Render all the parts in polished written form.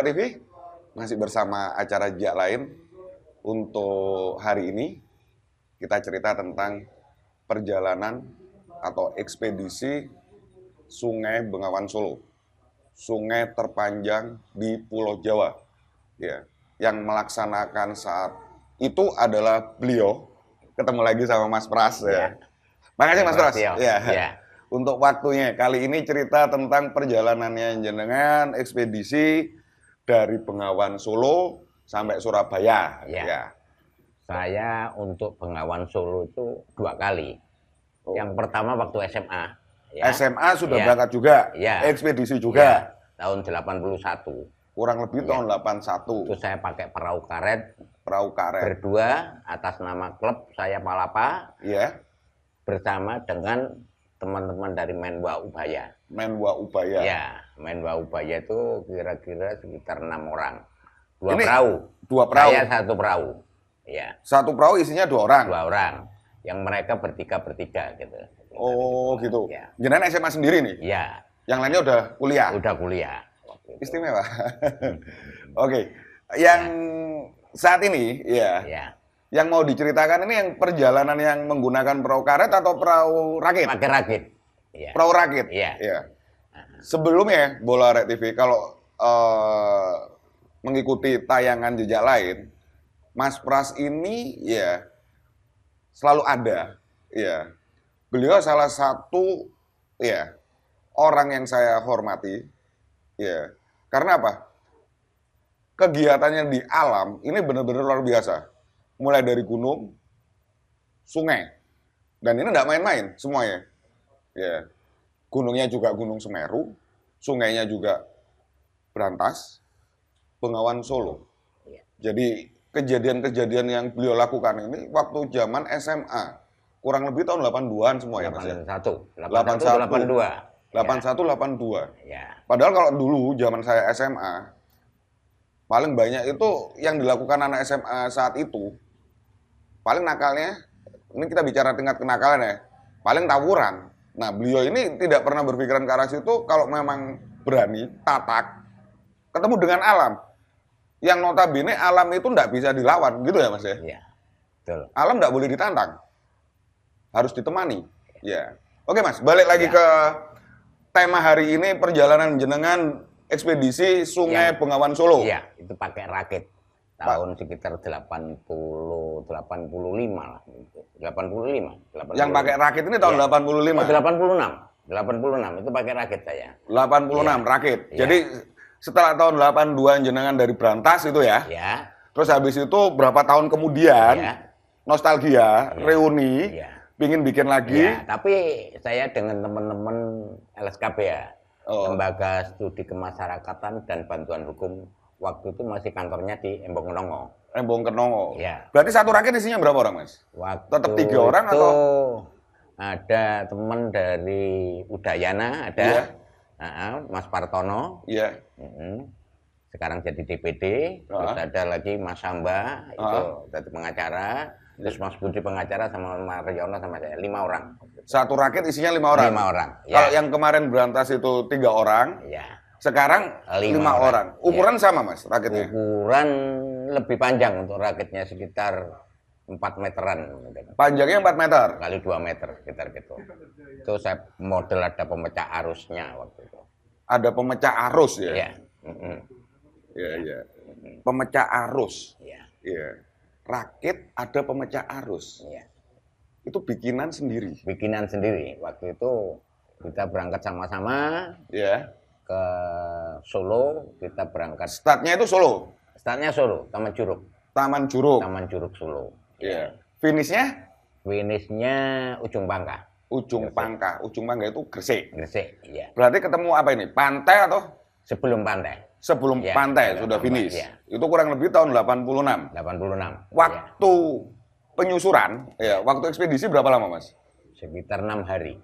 Rakyat TV masih bersama acara Jejak Lain. Untuk hari ini kita cerita tentang perjalanan atau ekspedisi Sungai Bengawan Solo, sungai terpanjang di Pulau Jawa. Ya, yang melaksanakan saat itu adalah beliau. Ketemu lagi sama Mas Pras. Ya. Makasih Mas Pras. Ya. Untuk waktunya, kali ini cerita tentang perjalanannya jenengan ekspedisi dari Bengawan Solo sampai Surabaya. Ya. Saya untuk Bengawan Solo itu 2 kali. Yang pertama waktu SMA. Ya. SMA sudah berangkat juga, ekspedisi juga. Tahun 81. Kurang lebih tahun 81. Itu saya pakai perahu karet. Perahu karet. Berdua atas nama klub saya Palapa. Iya. Bersama dengan teman-teman dari Menwa Ubaya. Menwa Ubaya. Ya, Menwa Ubaya itu kira-kira sekitar 6 orang. 2 ini perahu. 2 perahu. Saya 1 perahu. Ya. 1 perahu isinya 2 orang. 2 orang. Yang mereka bertiga gitu. Oh, gitu. Ya. Jenengan SMA sendiri nih? Ya. Yang lainnya udah kuliah? Udah kuliah. Istimewa. Oke. Yang saat ini, ya. Yang mau diceritakan ini yang perjalanan yang menggunakan perahu karet atau perahu rakit? Pakai rakit. Ya. Perahu rakit? Iya. Ya. Sebelumnya, Bola Rek TV, kalau mengikuti tayangan Jejak Lain, Mas Pras ini ya selalu ada. Ya. Beliau salah satu ya orang yang saya hormati. Ya. Karena apa? Kegiatannya di alam ini benar-benar luar biasa. Mulai dari gunung, sungai, dan ini tidak main-main semuanya. Ya, gunungnya juga Gunung Semeru, sungainya juga Brantas, Bengawan Solo. Jadi kejadian-kejadian yang beliau lakukan ini waktu zaman SMA, kurang lebih tahun 82-an semua ya Mas. 81, 82. Ya. Padahal kalau dulu zaman saya SMA, paling banyak itu yang dilakukan anak SMA saat itu. Paling nakalnya, ini kita bicara tingkat kenakalan ya, paling tawuran. Nah, beliau ini tidak pernah berpikiran ke arah situ. Kalau memang berani, tatak, ketemu dengan alam. Yang notabene alam itu tidak bisa dilawan, gitu ya Mas ya? Iya, betul. Alam tidak boleh ditantang, harus ditemani. Ya. Oke Mas, balik lagi ke tema hari ini, perjalanan jenengan ekspedisi Sungai Bengawan Solo. Iya, itu pakai rakit. Tahun sekitar 85 lah. 85. Yang pakai rakit ini tahun 85? 86 itu pakai rakit saya. 86 rakit. Jadi setelah tahun 82 jenengan dari Brantas itu ya. Ya. Terus habis itu berapa tahun kemudian nostalgia, reuni, pingin bikin lagi. Ya, tapi saya dengan teman-teman LSKB ya. Lembaga Studi Kemasyarakatan dan Bantuan Hukum, waktu itu masih kantornya di Embong Kenongo. Embong Kenongo. Ya. Berarti satu rakit isinya berapa orang, Mas? Tetap 3 orang atau? Ada teman dari Udayana, ada Mas Partono. Iya. Sekarang jadi DPD. Terus ada lagi Mas Samba, itu jadi pengacara. Terus Mas Budi pengacara sama Mariono sama saya, 5 orang. Satu rakit isinya 5 orang? 5 orang. Kalau yang kemarin Brantas itu 3 orang. Ya. Sekarang 5 orang. Ukuran sama Mas rakitnya? Ukuran lebih panjang untuk rakitnya, sekitar 4 meteran. Panjangnya 4 meter? Kali 2 meter, sekitar gitu. Itu saya model ada pemecah arusnya waktu itu. Ada pemecah arus ya? Iya. Iya. Pemecah arus? Iya. Rakit ada pemecah arus? Iya. Itu bikinan sendiri? Bikinan sendiri. Waktu itu kita berangkat sama-sama. Iya. Ke Solo, kita berangkat. Startnya itu Solo? Startnya Solo, Taman Curug. Taman Curug? Taman Curug Solo. Iya. Finishnya? Finishnya Ujung Pangkah. Ujung Pangkah. Ujung Pangkah itu Gresik? Gresik, iya. Berarti ketemu apa ini? Pantai atau? Sebelum pantai. Sebelum pantai sudah finish? Ya. Itu kurang lebih tahun 86? 86. Waktu penyusuran, waktu ekspedisi berapa lama Mas? Sekitar 6 hari.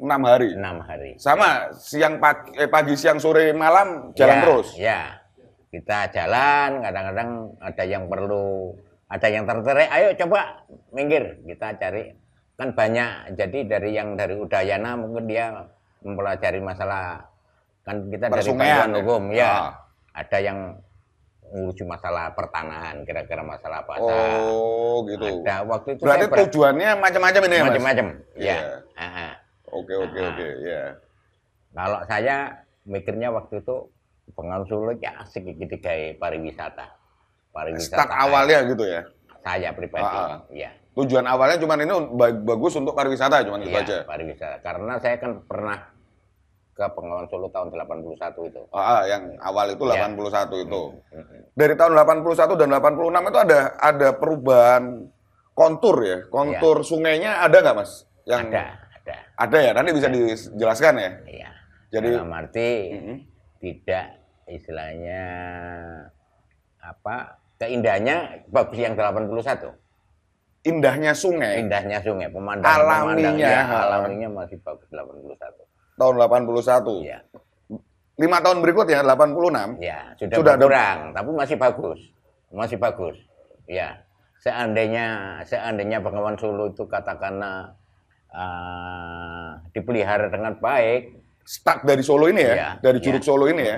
6 hari? 6 hari. Sama, siang pagi, siang, sore, malam, jalan terus? Ya, kita jalan, kadang-kadang ada yang perlu, ada yang tertarik, ayo coba minggir, kita cari. Kan banyak, jadi dari Udayana mungkin dia mempelajari masalah, kan kita dari Bantuan Hukum, ada yang ngurusi masalah pertanahan, kira-kira masalah apa. Oh, gitu. Ada waktu itu Berarti saya tujuannya macam-macam ini ya, Mas? macam-macam. Iya. Ya. Aha. Oke, ya. Kalau saya mikirnya waktu itu Bengawan Solo ya asik gitu kayak pariwisata. Start awalnya gitu ya? Saya pribadi, ya. Tujuan awalnya cuma ini bagus untuk pariwisata, cuma itu aja? Pariwisata. Karena saya kan pernah ke Bengawan Solo tahun 81 itu. Yang awal itu 81 itu. Dari tahun 81 dan 86 itu ada perubahan kontur ya? Kontur sungainya ada nggak, Mas? Ada. Ada ya? Nanti bisa dijelaskan ya? Iya. Jadi dalam arti tidak istilahnya apa keindahannya bagus yang 81. Indahnya sungai, alaminya masih bagus 81. Tahun 81. Iya. 5 tahun berikutnya 86. Ya, sudah berkurang, tapi masih bagus. Ya, seandainya Bengawan Solo itu katakanlah dipelihara dengan baik, start dari Solo ini ya, dari Curug Solo ini ya,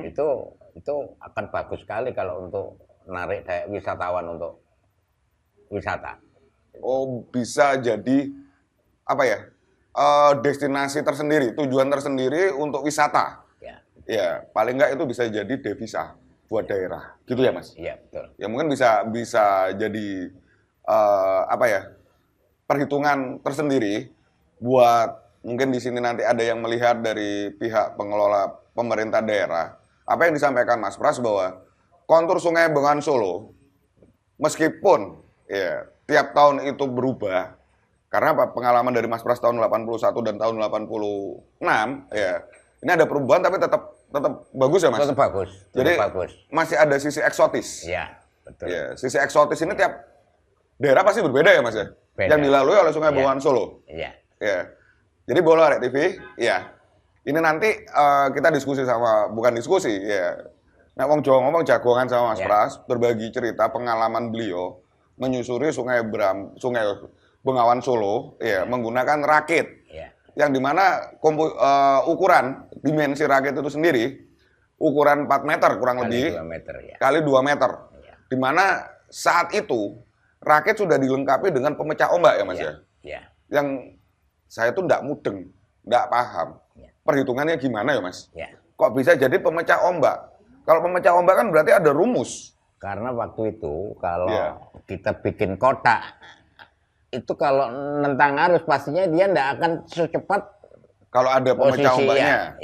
itu akan bagus sekali kalau untuk menarik wisatawan untuk wisata. Oh, bisa jadi apa ya? Destinasi tersendiri, tujuan tersendiri untuk wisata. Ya, paling nggak itu bisa jadi devisa buat daerah, gitu ya, Mas? Iya, betul. Ya mungkin bisa jadi apa ya? Perhitungan tersendiri buat mungkin di sini nanti ada yang melihat dari pihak pengelola pemerintah daerah. Apa yang disampaikan Mas Pras bahwa kontur Sungai Bengawan Solo meskipun ya tiap tahun itu berubah. Karena pengalaman dari Mas Pras tahun 81 dan tahun 86 ya. Ini ada perubahan tapi tetap bagus ya, Mas? Tetap bagus. Jadi masih ada sisi eksotis. Iya, betul. Ya, sisi eksotis ini tiap daerah pasti berbeda ya, Mas ya? Beda. Yang dilalui oleh Sungai Bengawan Solo. Iya. Ya. Jadi Bola Rek TV, ya. Ini nanti kita diskusi bukan diskusi ya. Nah, wong Jawa ngomong jagongan sama Mas Pras, berbagi cerita pengalaman beliau menyusuri Sungai Bengawan Solo ya, menggunakan rakit. Yang dimana ukuran dimensi rakit itu sendiri ukuran 4 meter kurang lebih 2 meter, ya. kali 2 meter. Dimana saat itu rakit sudah dilengkapi dengan pemecah ombak ya, Mas ya. Yang saya tuh nggak mudeng, nggak paham perhitungannya gimana ya, Mas. Kok bisa jadi pemecah ombak? Kalau pemecah ombak kan berarti ada rumus. Karena waktu itu kalau kita bikin kotak itu kalau nentang arus pastinya dia tidak akan secepat kalau ada pemecah ombaknya.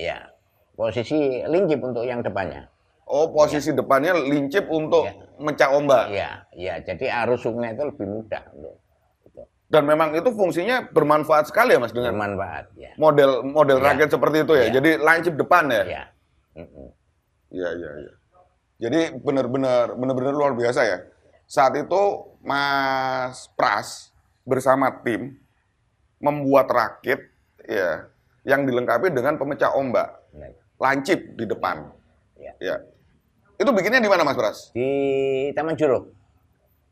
Posisi lincip untuk yang depannya. Oh, posisi depannya lincip untuk mecah ombak. Iya. Jadi arus sungai itu lebih mudah. Dan memang itu fungsinya bermanfaat sekali ya, Mas, dengan bermanfaat. Ya. Model rakit seperti itu ya. Jadi lincip depan ya. Iya. Jadi benar-benar luar biasa ya. Saat itu Mas Pras bersama tim membuat rakit ya yang dilengkapi dengan pemecah ombak, lancip di depan. Ya. Itu bikinnya di mana, Mas Pras? Di Taman Curug.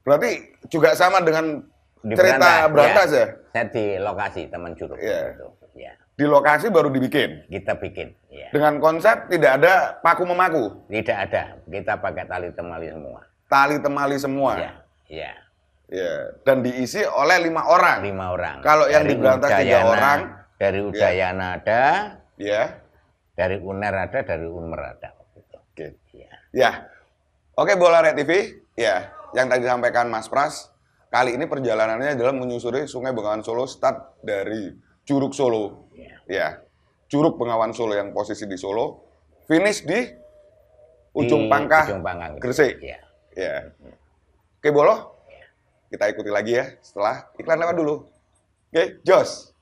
Berarti juga sama dengan cerita Brantas ya? Saya di lokasi Taman Curug. Ya. Ya. Di lokasi baru dibikin. Kita bikin. Ya. Dengan konsep tidak ada paku memaku. Tidak ada. Kita pakai tali temali semua. Tali temali semua. Iya. Ya, dan diisi oleh 5 orang. 5 orang. Kalau yang di Brantas 3 orang. Dari Udayana ada. Ya. Dari UNER ada, dari UNMER ada. Oke. Ya. Oke, Bola Rek TV. Ya, yang tadi disampaikan Mas Pras, kali ini perjalanannya adalah menyusuri Sungai Bengawan Solo start dari Curug Solo. Ya. Curug Bengawan Solo yang posisi di Solo, finish di Ujung Pangkah, Gresik. Ya. Oke, Bolo. Kita ikuti lagi ya setelah iklan lewat dulu. Oke, Jos.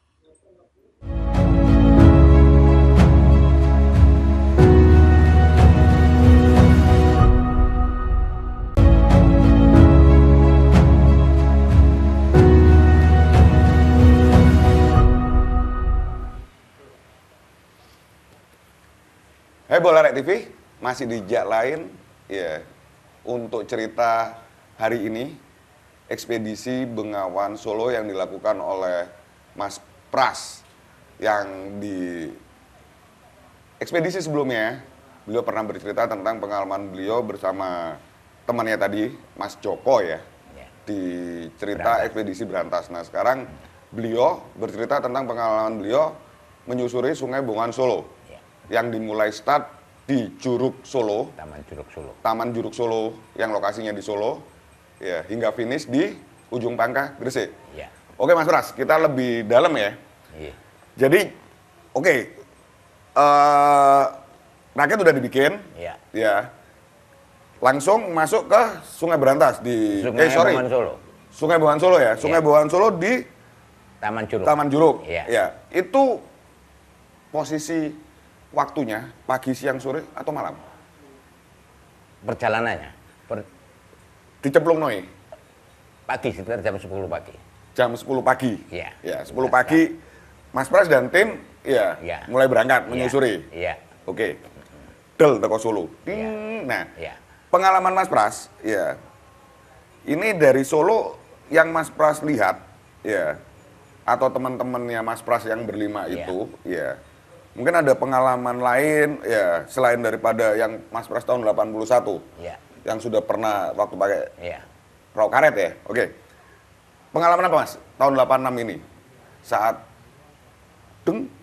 Hai Bola Rek TV, masih di Jak Lain ya untuk cerita hari ini. Ekspedisi Bengawan Solo yang dilakukan oleh Mas Pras yang di ekspedisi sebelumnya beliau pernah bercerita tentang pengalaman beliau bersama temannya tadi, Mas Joko ya, Ya. di cerita ekspedisi Berantas. Nah sekarang beliau bercerita tentang pengalaman beliau menyusuri Sungai Bengawan Solo, Ya. yang dimulai start di Juruk Solo, Taman Juruk Solo. Taman Juruk Solo yang lokasinya di Solo, ya hingga finish di Ujung Pangkah, Gresik. Ya. Oke Mas Pras, kita lebih dalam ya. Iya. Jadi, oke, raket udah dibikin, Iya. ya. Langsung masuk ke Sungai Berantas di Bengawan Solo. Sungai Bengawan Solo ya. Sungai Bengawan Solo di Taman Juruk. Taman Juruk. Iya. Ya. Itu posisi waktunya pagi, siang, sore atau malam? Perjalanannya Dicemplung Noi. pagi sekitar jam 10 pagi. Jam 10 pagi. Iya. Ya, 10 pagi Mas Pras dan tim ya, Iya. mulai berangkat Iya. menyusuri. Iya. Oke. Del teko Solo. Iya. Nah, Iya. pengalaman Mas Pras, ya. Ini dari Solo yang Mas Pras lihat, ya. Atau teman-temannya Mas Pras yang berlima Iya. itu, ya. Mungkin ada pengalaman lain, ya, selain daripada yang Mas Pras tahun 81, Iya. yang sudah pernah waktu pakai Iya. perahu karet ya. Oke. Pengalaman apa Mas? Tahun 86 ini. Saat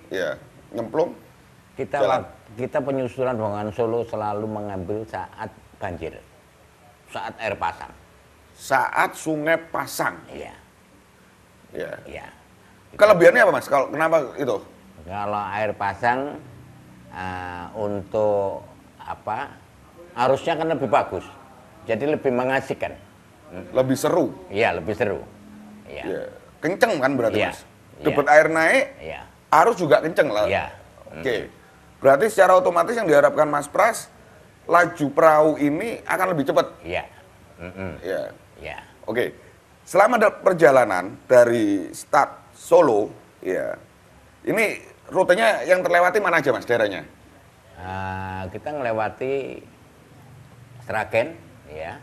ya, nyemplung. Jalan. Kita penyusuran Bengawan Solo selalu mengambil saat banjir. Saat air pasang. Saat sungai pasang. Iya. Ya. Iya. Kelebihannya apa Mas? Kalau kenapa itu? Kalau air pasang untuk apa? Arusnya kan lebih bagus. Jadi lebih mengasihkan. Lebih seru. Iya, lebih seru. Iya. Ya. Kenceng kan berarti Iya. Mas? Iya. Debit air naik, Iya. arus juga kenceng lah. Iya. Oke. Berarti secara otomatis yang diharapkan Mas Pras, laju perahu ini akan lebih cepat. Iya. Mm-mm. Ya. Iya. Oke. Selama perjalanan dari start Solo, ya. Ini rutenya yang terlewati mana aja Mas daerahnya? Kita melewati Sragen, ya.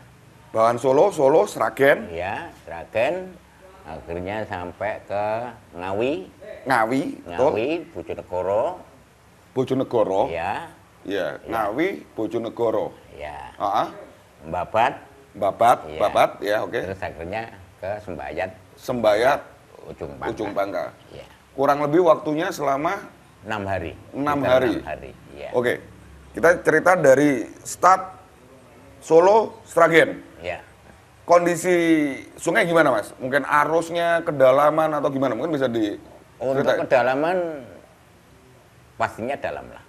Bengawan Solo, Solo, Sragen, Ya, Sragen, akhirnya sampai ke Ngawi, Ngawi, betul. Ngawi, Bojonegoro, Bojonegoro, ya, ya, Ngawi, Bojonegoro, ya, ah, Babat, Babat, Iya. Babat, ya, oke. terus akhirnya ke Sembayat, Sembayat, Ujung Pangkal. Ujung Pangkal. Ya, Kurang lebih waktunya selama 6 hari. 6 Sekitar hari. 6 hari, ya. Oke. Kita cerita dari start Solo, Sragen. Ya. Kondisi sungai gimana Mas? Mungkin arusnya, kedalaman atau gimana? Mungkin bisa di Untuk ceritain. kedalaman pastinya dalam lah.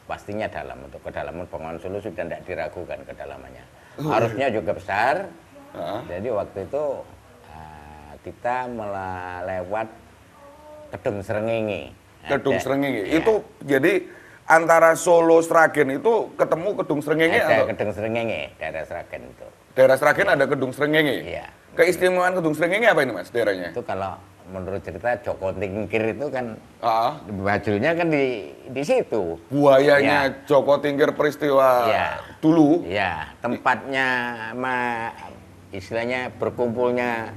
Pastinya dalam. Untuk kedalaman Bengawan Solo sudah tidak diragukan kedalamannya. Arusnya juga besar. Ah, Jadi waktu itu kita lewat Kedung Srengenge. Kedung Ada- Srengenge. Iya, Itu jadi antara Solo, Sragen itu ketemu Kedung Srengenge ada atau Kedung Srengenge, daerah Sragen itu. daerah Sragen ada Kedung Srengenge? Iya. Keistimewaan Kedung Srengenge apa ini Mas daerahnya? Itu kalau menurut cerita Joko Tingkir itu kan Ah, bajulnya kan di situ. buayanya Joko Tingkir peristiwa Iya. dulu. Ya, tempatnya istilahnya berkumpulnya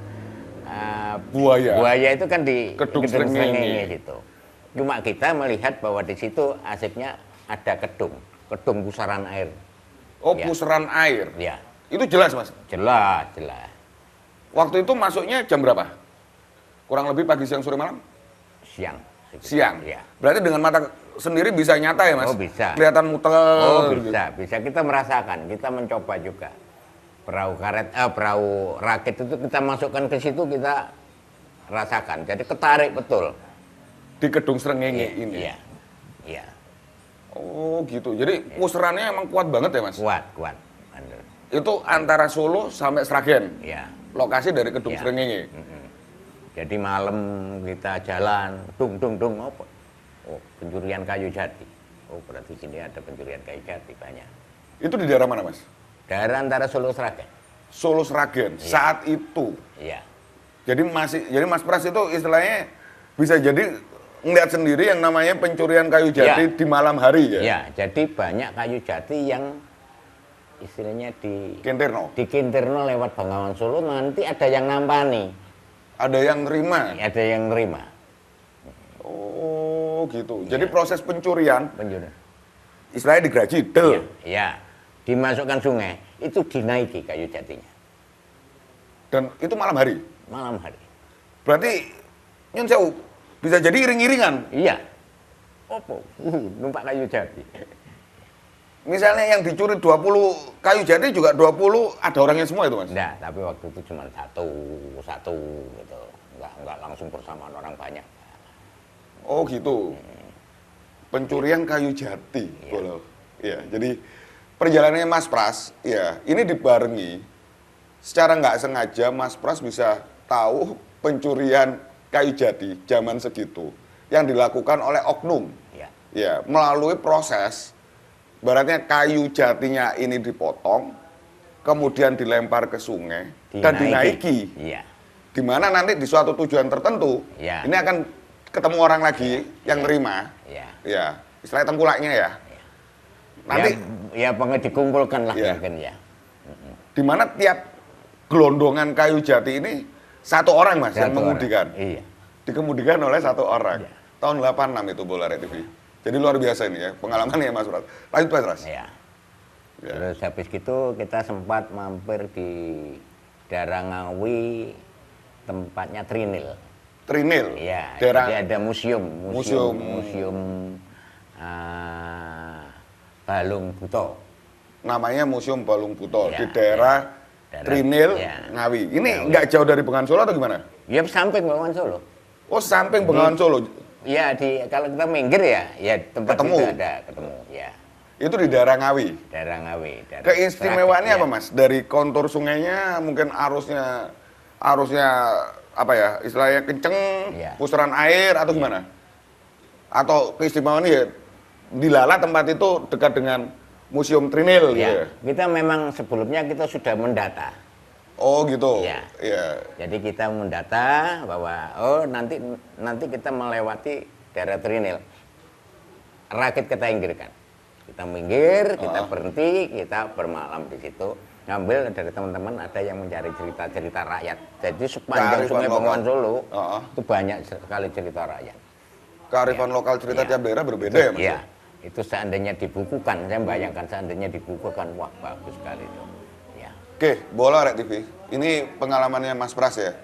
Buaya. itu kan di Kedung Kedung Srengenge. Srengenge situ. Cuma kita melihat bahwa di situ asipnya ada kedung pusaran air. Oh, Iya. pusaran air. Ya, Itu jelas Mas. jelas, jelas. Waktu itu masuknya jam berapa? Kurang lebih pagi, siang, sore, malam? Siang. sekitar. Siang. Ya. Berarti dengan mata sendiri bisa nyata ya Mas? Oh, bisa. Kelihatan muter. Oh, gitu. bisa kita merasakan, kita mencoba juga. Perahu rakit itu kita masukkan ke situ, kita rasakan. Jadi ketarik betul. Di Kedung Srengenge ini. Iya. Iya. Oh gitu. Jadi pusarannya emang kuat banget ya Mas? Kuat. Bener. Itu antara Solo sampai Sragen. Iya. Lokasi dari Kedung Iya. Srengenge. Jadi malam kita jalan, dung, apa? Oh, pencurian kayu jati. Oh, berarti sini ada pencurian kayu jati banyak. Itu di daerah mana Mas? Daerah antara Solo Sragen. Solo Sragen. Iya. Saat itu. Iya. Jadi Mas Pras itu istilahnya bisa jadi ngeliat sendiri yang namanya pencurian kayu jati Iya. di malam hari ya? Iya, jadi banyak kayu jati yang istilahnya Kintirno. dikintirno lewat Bengawan Solo, nanti ada yang nampani, Ada yang nerima. ada yang nerima. Oh gitu. Iya. Jadi proses pencurian Penjuri. istilahnya digraji, Iya, iya. Dimasukkan sungai, itu dinaiki kayu jatinya dan itu malam hari. malam hari. Berarti nyun sewu bisa jadi iring-iringan. Iya. Opo, numpak kayu jati. Misalnya yang dicuri 20 kayu jati juga 20 ada orangnya semua itu, Mas? Enggak, tapi waktu itu cuma satu gitu. Enggak langsung bersamaan orang banyak. Oh gitu. Pencurian kayu jati, Iya. Bolo. Iya, jadi perjalanannya Mas Pras, ya ini dibarengi secara nggak sengaja Mas Pras bisa tahu pencurian kayu jati zaman segitu yang dilakukan oleh oknum, Iya. ya melalui proses, baratnya kayu jatinya ini dipotong, kemudian dilempar ke sungai dan dinaiki, Iya. di mana nanti di suatu tujuan tertentu, Iya. ini akan ketemu orang lagi yang nerima, Iya. ya istilahnya tengkulaknya ya. Nanti ya pokoknya dikumpulkan lah Iya. mungkin ya. di mana tiap gelondongan kayu jati ini satu orang, Mas, yang Satu orang. mengemudikan. Iya. Dikemudikan oleh satu orang. Iya. Tahun 86 itu Bola Rek TV. Jadi luar biasa ini ya, pengalamannya Mas Pras. Lanjut Mas Pras. Iya. Ya. Terus habis gitu kita sempat mampir di daerah Ngawi, tempatnya Trinil. Trinil. Iya, Daerah jadi ada museum Balung Buto. namanya Museum Balung Buto Iya, di daerah Daerah- Trinil, iya. Ngawi. Ini Ngawi. nggak jauh dari Bengawan Solo atau gimana? Ya samping Bengawan Solo. Oh, samping Bengawan Solo. Ya kalau kita minggir ya tempat Ketemu. itu ada ketemu. Ya, Itu di daerah Ngawi. daerah Ngawi. Daerah Keistimewaannya Sragen, apa, Mas? Dari kontur sungainya mungkin arusnya apa ya? Istilahnya kenceng, Iya. pusaran air atau gimana? Atau keistimewaannya ya Dilala tempat itu dekat dengan Museum Trinil gitu Ya, ya? kita memang sebelumnya kita sudah mendata. Oh gitu. Iya. Iya. Jadi kita mendata bahwa nanti kita melewati daerah Trinil. Rakit kita inggirkan. Kita minggir, kita berhenti, kita bermalam di situ. Ngambil dari teman-teman ada yang mencari cerita-cerita rakyat. Jadi sepanjang Kearifan Sungai lokal. Bengawan Solo itu banyak sekali cerita rakyat. Kearifan lokal cerita Iya. tiap daerah berbeda ya, Mas? Iya. Itu seandainya dibukukan, saya bayangkan seandainya dibukukan, wah bagus sekali itu. Ya. Oke, Bola Rek TV. Ini pengalamannya Mas Pras ya.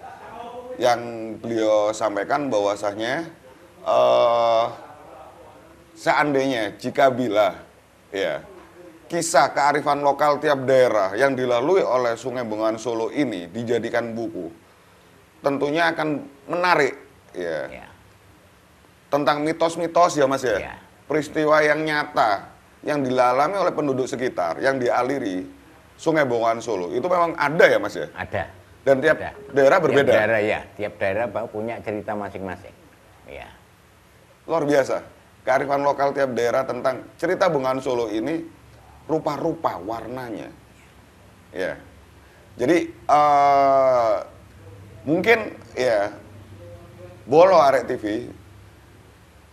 Yang beliau sampaikan bahwasanya seandainya jika bila ya kisah kearifan lokal tiap daerah yang dilalui oleh Sungai Bengawan Solo ini dijadikan buku, tentunya akan menarik ya. Ya. Tentang mitos-mitos ya Mas ya. Ya. Peristiwa yang nyata yang dilalami oleh penduduk sekitar yang dialiri Sungai Bengawan Solo itu memang ada ya Mas ya. Ada. Dan tiap Ada. daerah berbeda. Tiap daerah ya, tiap daerah punya cerita masing-masing. Ya. Luar biasa. Kearifan lokal tiap daerah tentang cerita Bengawan Solo ini rupa-rupa warnanya. Ya. Jadi mungkin ya Bolo Arek TV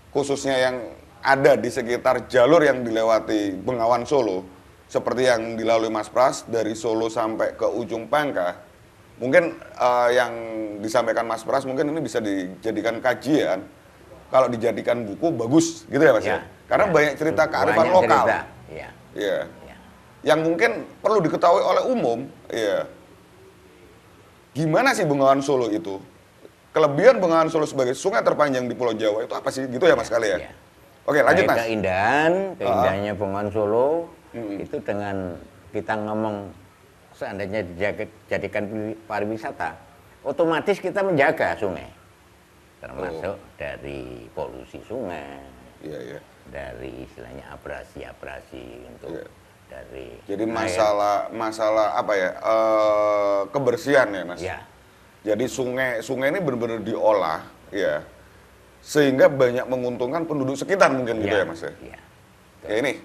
khususnya yang ada di sekitar jalur yang dilewati Bengawan Solo seperti yang dilalui Mas Pras dari Solo sampai ke ujung Pangkah. Mungkin yang disampaikan Mas Pras mungkin ini bisa dijadikan kajian. Kalau dijadikan buku bagus gitu ya Mas ya. Karena banyak cerita kearifan Banyak lokal. cerita. Ya. Iya. Ya. Yang mungkin perlu diketahui oleh umum, ya. Gimana sih Bengawan Solo itu? Kelebihan Bengawan Solo sebagai sungai terpanjang di Pulau Jawa itu apa sih? Gitu ya Mas kali ya? Ya. Oke, lanjut Mas. Keindahannya Bengawan Solo itu dengan kita ngomong seandainya dijadikan pariwisata, otomatis kita menjaga sungai, termasuk dari polusi sungai, Iya, iya. dari istilahnya abrasi untuk Iya. dari Jadi air. masalah apa ya? Kebersihan ya Mas. Ya, Jadi sungai ini benar-benar diolah, ya. Sehingga banyak menguntungkan penduduk sekitar mungkin gitu ya Mas ya. ya. Ya ini,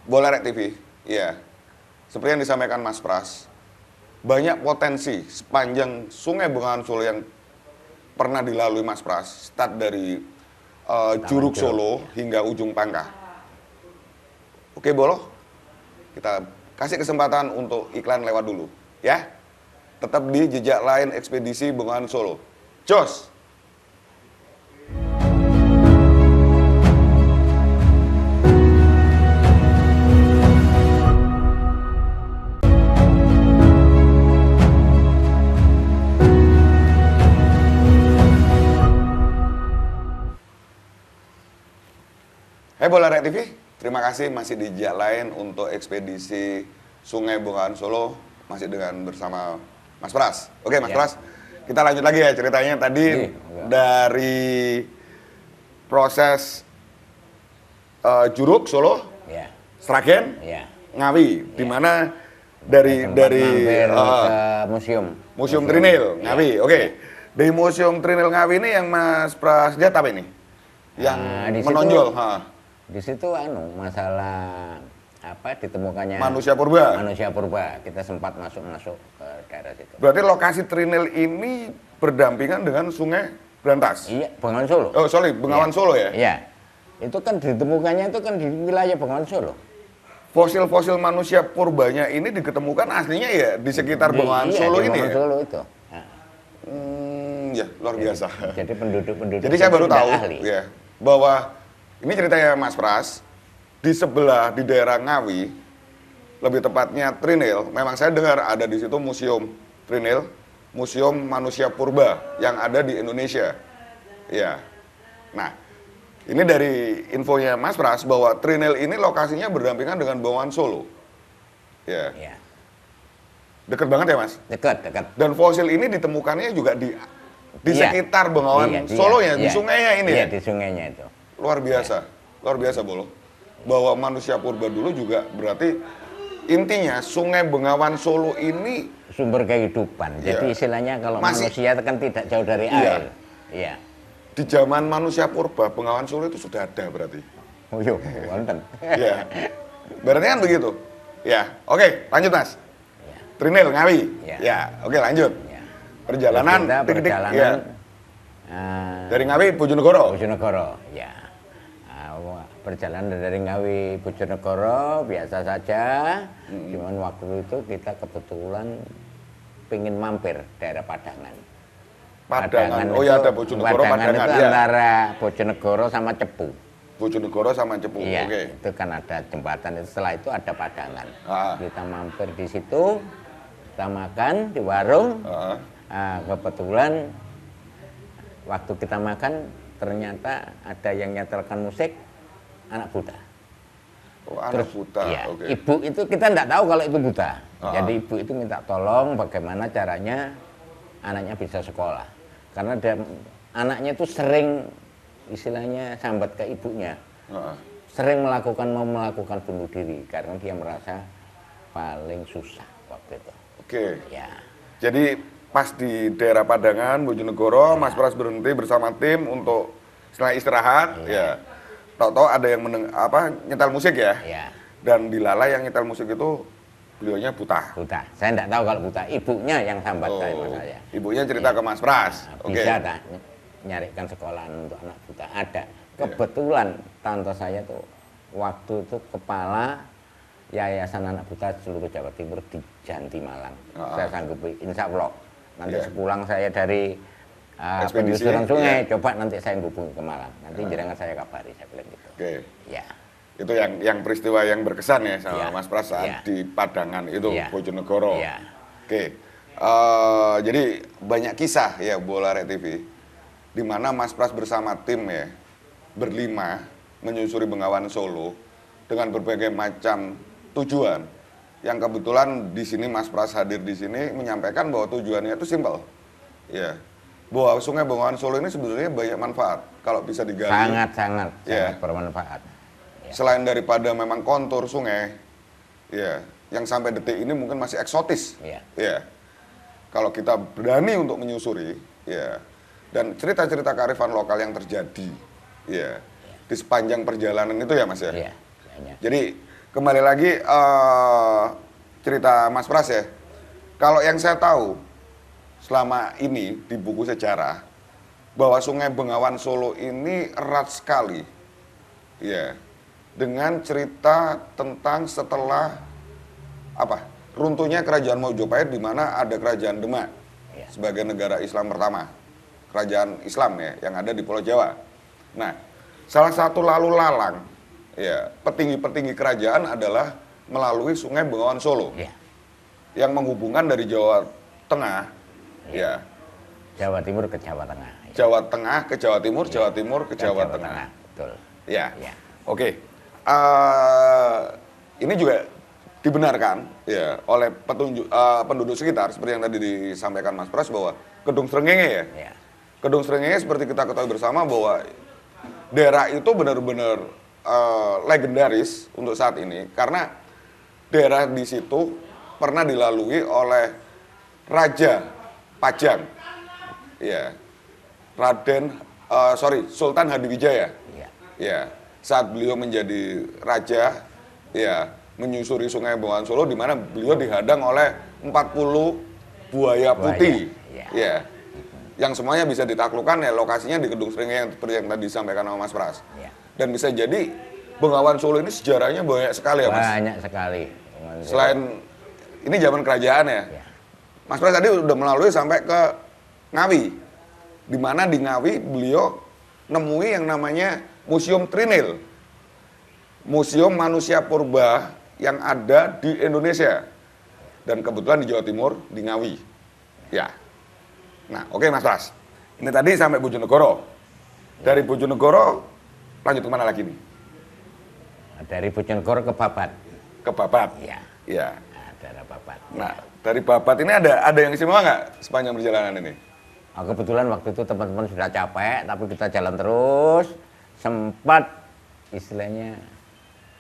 Bola Rek TV, ya. Seperti yang disampaikan Mas Pras, banyak potensi sepanjang Sungai Bengawan Solo yang pernah dilalui Mas Pras, start dari Curug Solo hingga ujung Pangkah. Oke, Bolo, kita kasih kesempatan untuk iklan lewat dulu, ya. Tetap di Jejak Lain Ekspedisi Bengawan Solo. Jos! Bola TV, terima kasih masih di Jalain untuk ekspedisi Sungai Bengawan Solo, masih bersama Mas Pras. Oke, Mas Pras, kita lanjut lagi ya ceritanya tadi dari proses Juruk Solo, Sragen, Ngawi, di mana dari mampir ke Museum Trinil Ngawi. Oke. Dari Museum Trinil Ngawi ini yang Mas Pras lihat apa ini? Yang menonjol, di situ masalah apa ditemukannya manusia purba. Manusia purba. Kita sempat masuk ke daerah situ. Berarti lokasi Trinil ini berdampingan dengan Sungai Brantas. Iya, Bengawan Solo. Oh, sorry, Bengawan Solo ya? Iya. Itu kan ditemukannya itu kan di wilayah Bengawan Solo. Fosil-fosil manusia purbanya ini diketemukan aslinya ya di sekitar Bengawan Solo ini. Bengawan Solo itu. Ya, luar biasa. Jadi penduduk. Jadi saya baru tahu ya bahwa ini ceritanya Mas Pras di sebelah di daerah Ngawi, lebih tepatnya Trinil. Memang saya dengar ada di situ Museum Trinil, Museum Manusia Purba yang ada di Indonesia. Ya. Nah, ini dari infonya Mas Pras bahwa Trinil ini lokasinya berdampingan dengan Bengawan Solo. Ya. Dekat banget ya, Mas? Dekat. Dan fosil ini ditemukannya juga di sekitar Bengawan Solo ya, di sungainya ini. Iya, di sungainya itu. Luar biasa, Bolo. Bahwa manusia purba dulu juga berarti intinya Sungai Bengawan Solo ini sumber kehidupan. Jadi istilahnya kalau manusia kan tidak jauh dari air. Iya. Di zaman manusia purba Bengawan Solo itu sudah ada berarti. Oh iya, wonten. Iya. Berarti kan begitu. Ya, oke, lanjut Mas. Trinil Ngawi. Ya, oke lanjut. Perjalanan dari Ngawi Bojonegoro. Ya. Perjalanan dari Ngawi Bojonegoro biasa saja. Cuman waktu itu kita kebetulan pengen mampir daerah Padangan. Oh ya, ada Bojonegoro, Padangan itu antara Bojonegoro sama Cepu. Bojonegoro sama Cepu. Iya, oke. itu kan ada jembatan itu. Setelah itu ada Padangan. Kita mampir di situ, kita makan di warung. Kebetulan waktu kita makan ternyata ada yang nyetelkan musik anak buta. Oh, anak buta. Iya, okay. Ibu itu kita tidak tahu kalau itu buta. Jadi ibu itu minta tolong bagaimana caranya anaknya bisa sekolah. Karena anaknya itu sering istilahnya sambat ke ibunya. Sering mau melakukan bunuh diri karena dia merasa paling susah waktu itu. Oke. Ya. Jadi pas di daerah Padangan, Bojonegoro, Mas Pras berhenti bersama tim untuk setelah istirahat, ya. Tahu-tahu ada yang nyetel musik ya. Dan dilalai yang nyetel musik itu beliaunya buta. Buta. Saya tidak tahu kalau buta. Ibunya yang sambat saya. Ibunya cerita ke Mas Pras. Bisa tak nyarikan sekolahan untuk anak buta. Ada. Kebetulan tante saya tuh waktu itu kepala Yayasan Anak Buta seluruh Jawa Timur di Janti Malang. Saya sanggupi, insya Allah. Nanti sepulang saya dari penyusuran sungai, coba nanti saya hubungi ke Malang. Nanti jangan saya kabari, saya bilang gitu. Oke. Ya. Itu yang peristiwa yang berkesan ya sama Mas Pras saat di Padangan itu, Bojonegoro. Oke. Jadi banyak kisah ya Bola TV, di mana Mas Pras bersama tim ya, berlima menyusuri Bengawan Solo dengan berbagai macam tujuan. Yang kebetulan di sini Mas Pras hadir di sini menyampaikan bahwa tujuannya itu simpel. Ya. Bahwa Sungai Bengawan Solo ini sebetulnya banyak manfaat kalau bisa digali. Sangat bermanfaat. Ya. Selain daripada memang kontur sungai, ya, yang sampai detik ini mungkin masih eksotis. Ya. Kalau kita berani untuk menyusuri, ya, dan cerita-cerita kearifan lokal yang terjadi, ya, di sepanjang perjalanan itu ya Mas ya. Iya. Jadi kembali lagi cerita Mas Pras ya. Kalau yang saya tahu selama ini di buku sejarah bahwa Sungai Bengawan Solo ini erat sekali, ya, dengan cerita tentang setelah runtuhnya Kerajaan Majapahit, di mana ada Kerajaan Demak sebagai negara Islam pertama, kerajaan Islam ya yang ada di Pulau Jawa. Nah, salah satu lalu lalang ya petinggi-petinggi kerajaan adalah melalui Sungai Bengawan Solo yang menghubungkan dari Jawa Tengah, ya, Jawa Timur ke Jawa Tengah. Jawa Tengah ke Jawa Timur, Jawa Timur ke Jawa Tengah. Betul. Ya. Oke, ini juga dibenarkan ya oleh penduduk sekitar seperti yang tadi disampaikan Mas Pras bahwa Kedung Srengenge ya. Ya. Kedung Srengenge seperti kita ketahui bersama bahwa daerah itu benar-benar legendaris untuk saat ini karena daerah di situ pernah dilalui oleh Raja Pajang, ya, Sultan Hadiwijaya, ya, saat beliau menjadi raja, ya, menyusuri Sungai Bengawan Solo, di mana beliau dihadang oleh 40 buaya putih, ya, yang semuanya bisa ditaklukkan ya lokasinya di Kedung Srengenge yang seperti yang tadi disampaikan sama Mas Pras, dan bisa jadi Bengawan Solo ini sejarahnya banyak sekali ya Mas. Banyak sekali. Selain ini zaman kerajaan ya. Mas Pras tadi udah melalui sampai ke Ngawi, di mana di Ngawi beliau nemui yang namanya Museum Trinil, museum manusia purba yang ada di Indonesia dan kebetulan di Jawa Timur di Ngawi, ya. Nah, oke Mas Pras, ini tadi sampai Bojonegoro. Dari Bojonegoro lanjut kemana lagi nih? Dari Bojonegoro ke Babat. Ke Babat. Ya. Ya. Daerah Babat. Nah, dari Babat ini ada yang istimewa nggak sepanjang perjalanan ini? Nah, kebetulan waktu itu teman-teman sudah capek, tapi kita jalan terus, sempat istilahnya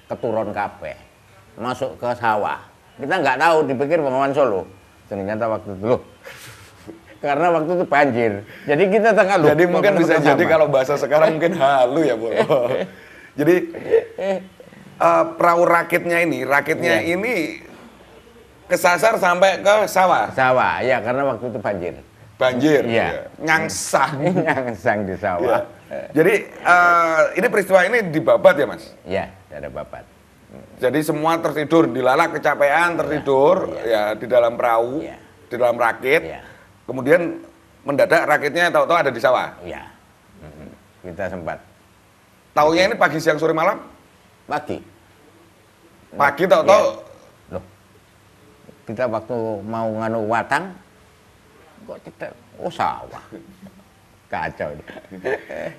keturun kabeh, masuk ke sawah. Kita nggak tahu, dipikir Bengawan Solo. Ternyata waktu itu loh, karena waktu itu banjir. Jadi kita tengah lupa. Jadi mungkin bisa jadi kalau bahasa sekarang mungkin halu ya, Bu. Jadi perahu rakitnya ini kesasar sampai ke sawah. Sawah, ya karena waktu itu banjir. Banjir, ya. Nyangsang. Nyangsang di sawah. Ya. Jadi ini peristiwa ini di Babat ya Mas? Iya, ada Babat. Jadi semua tertidur, dilalak kecapean, tertidur ya di dalam perahu, di dalam rakit. Kemudian mendadak rakitnya tahu-tahu ada di sawah. Iya. Kita sempat. Taunya ini pagi, siang, sore, malam? Pagi. Pagi tahu-tahu. Loh. Kita waktu mau nganu watang kok tidak sawah. Kacau.